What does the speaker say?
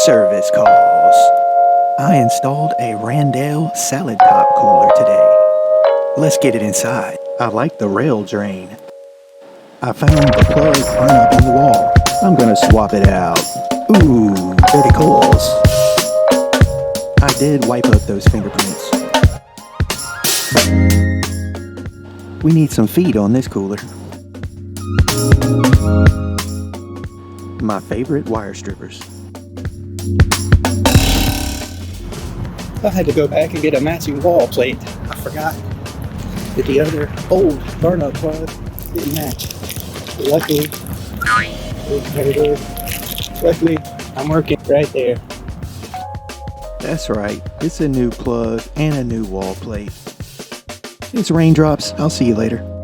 Service calls. I installed a Randell salad top cooler today. Let's get it inside. I like the rail drain. I found the plug hung up on the wall. I'm gonna swap it out. Ooh, dirty coals. I did wipe up those fingerprints. We need some feed on this cooler. My favorite wire strippers. I had to go back and get a matching wall plate. I forgot that the other old burn-up plug didn't match. Luckily, there it is. Luckily, I'm working right there. That's right, it's a new plug and a new wall plate. It's Raindrops. I'll see you later.